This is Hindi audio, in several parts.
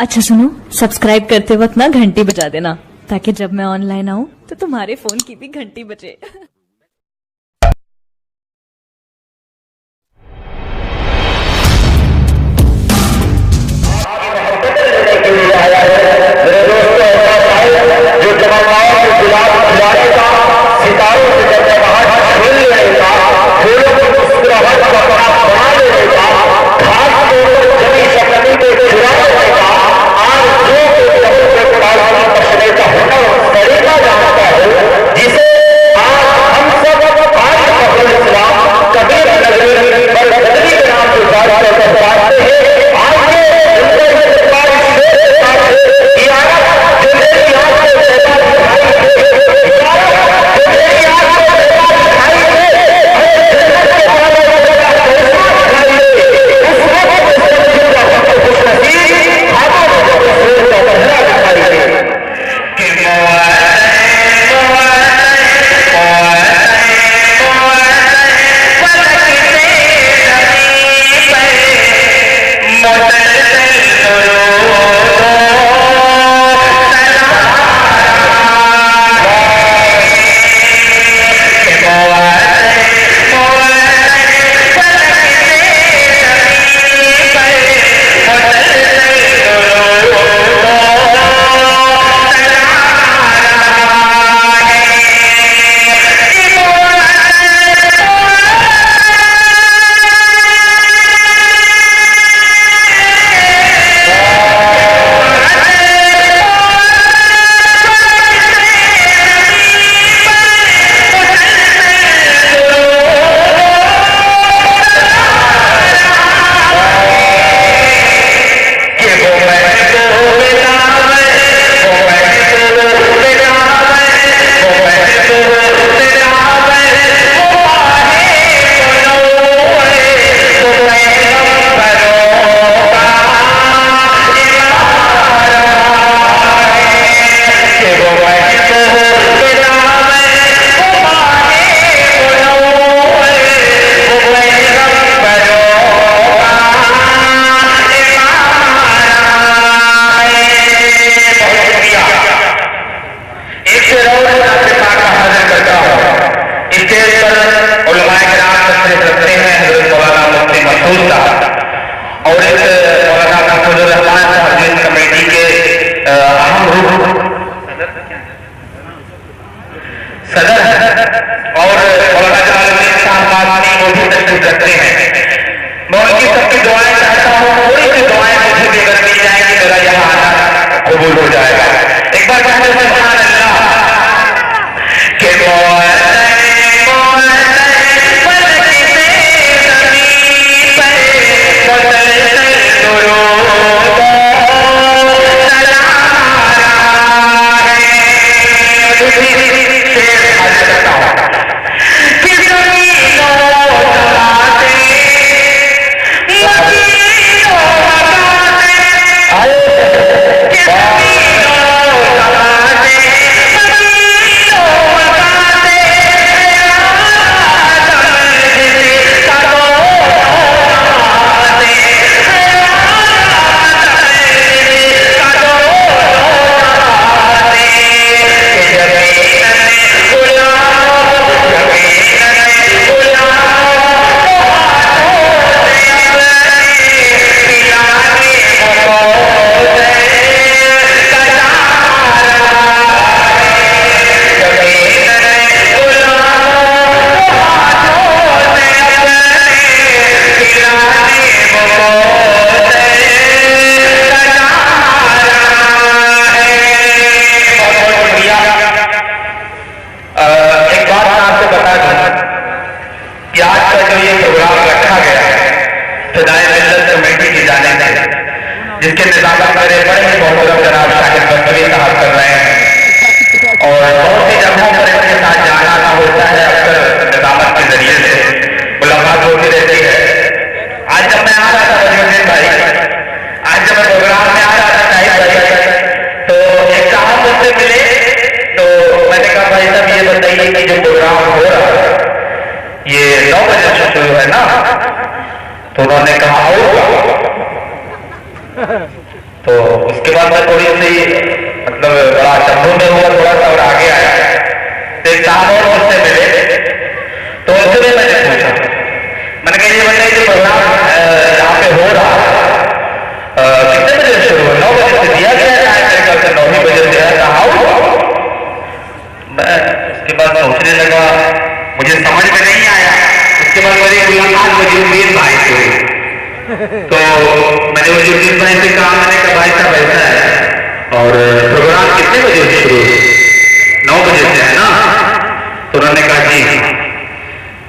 अच्छा सुनो, सब्सक्राइब करते वक्त ना घंटी बजा देना ताकि जब मैं ऑनलाइन आऊं तो तुम्हारे फोन की भी घंटी बजे। जो जवानों को गुलाब खिलाने का, सितारों से जगमगाहट छीन लेने का, फूलों को मुस्कुराहट का कपड़ा बना देने का, घास को जमी शक्ति को चुरा लेने का, आरज़ू के कब्र पे पालना बचने का हुनर तरीका जानता है, जिसे आज हम सब आज कबीर इस्लाम कबीर नगरी पर बदली के नाम से जाकर करते हैं। आइए उनका इस्तेमाल सदर और वो भी तशरीफ रखते हैं। मैं उनकी सबकी दुआएं चाहता हूँ, थोड़ी सी दुआएं मुझे भी अगर मिल जाएंगी मेरा यहाँ आना कबूल हो जाएगा। एक बार कहते हैं सुभान अल्लाह के जिसके निजामत मेरे बड़े ही मोहतरम जनाब शाहिद बस्तवी साहब कर रहे हैं और बहुत सी जगहों पर इनके साथ जाना ना होता है अक्सर निजामत के जरिए से मुलाकात होती रहती है। आज जब मैं आ रहा था वजीउद्दीन भाई, आज जब मैं प्रोग्राम में आ रहा था शाहिद भाई, तो एक साहब मुझसे मिले तो मैंने कहा भाई साहब ये बताइए कि जो प्रोग्राम हो रहा है ये 9 बजे से शुरू है ना? तो उन्होंने कहा तो उसके बाद मैं थोड़ी सी मतलब बड़ा चंबू में हुआ थोड़ा सा और आगे आया तो एक साहब और मुझसे मिले तो उनसे भी मैंने पूछा, मैंने कहा ये बताइए जो प्रोग्राम यहाँ पे हो रहा है कितने बजे शुरू हो? 9 बजे से दिया गया है, मेरे ख्याल से 9 ही बजे दिया है। मैं उसके बाद सोचने लगा, मुझे समझ में नहीं आया। उसके बाद मेरी मुलाकात वजीरुद्दीन भाई से हुई तो मैंने वजीरुद्दीन भाई से कहा, मैंने कहा भाई साहब ऐसा है और प्रोग्राम कितने बजे से शुरू? 9 बजे से है ना? तो उन्होंने कहा जी।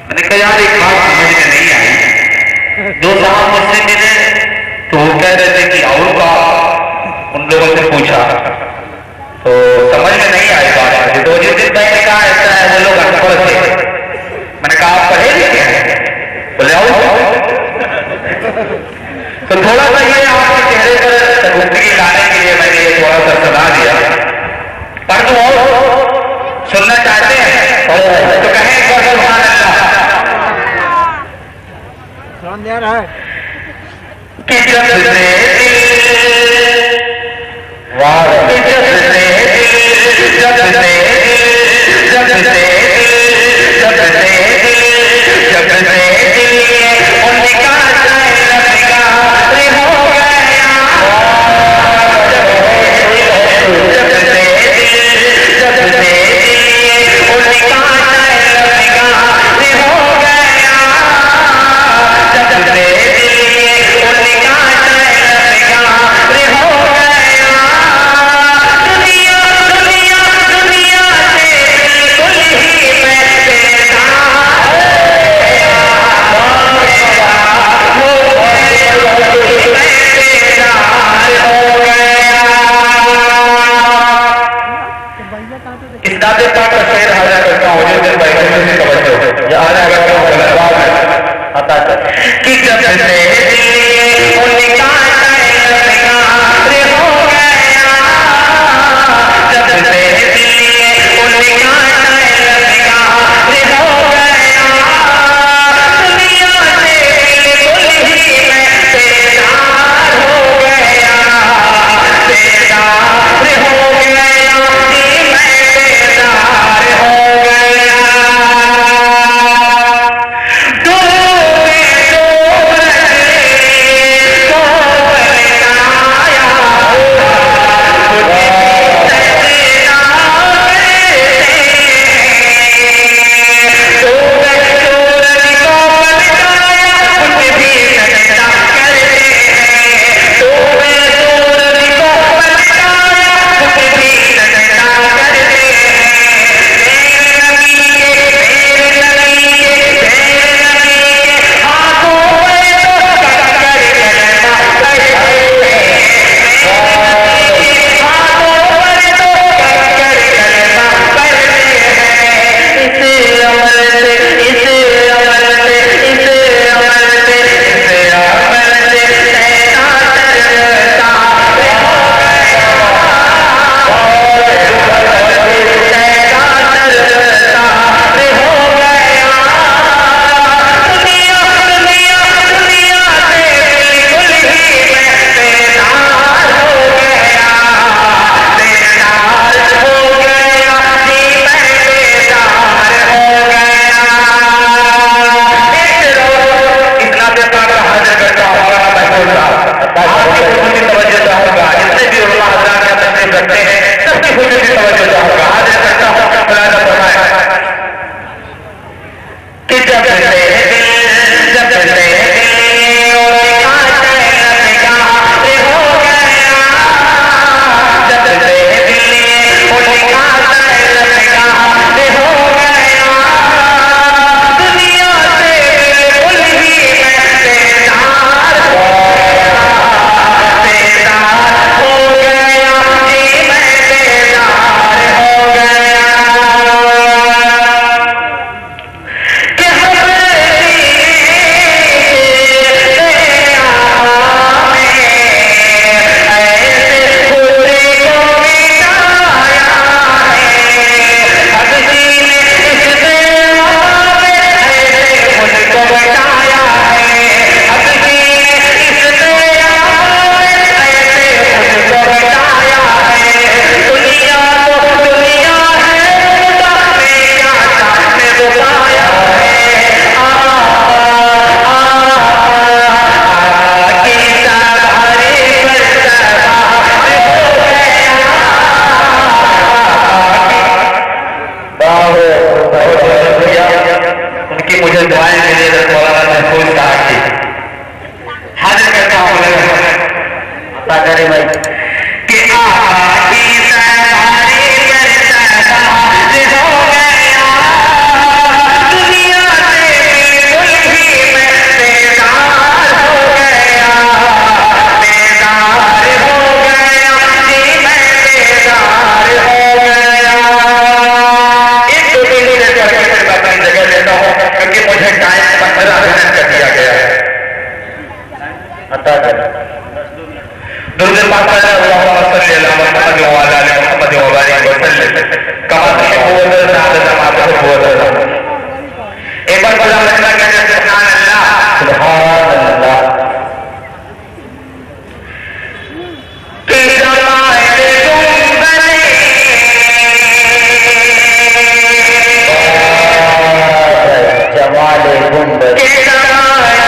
मैंने कहा यार एक बात समझ में नहीं आई, जो साहब मुझसे मिले तो वो कह रहे थे कि और का उन लोगों से पूछा तो समझ में नहीं आई बात मुझे। तो जिस दिन मैंने कहा ऐसा है वो लोग अनपढ़ थे। मैंने कहा आप पढ़े लिखे हैं? बोले आओ। तो थोड़ा सा ये आपके चेहरे पर सगुफ्तगी लाने के लिए मैंने ये थोड़ा सा सलाह दिया, पर जो और सुनना चाहते हैं तो कहें एक बार सुभान अल्लाह। कि जब से वाह जब से दुर्गे पाक का अल्लाहुम्मा सल्ली अला मुहम्मद व अला आलि मुहम्मद व बारिक वसल्लिम कमा तुहिब्बु व तर्दा मा तुहिब्बु व तर्दा। एक बार बोला अल्लाह के सुभान अल्लाह सुभान अल्लाह। के जमाले गुंबदे जमाले गुंबदे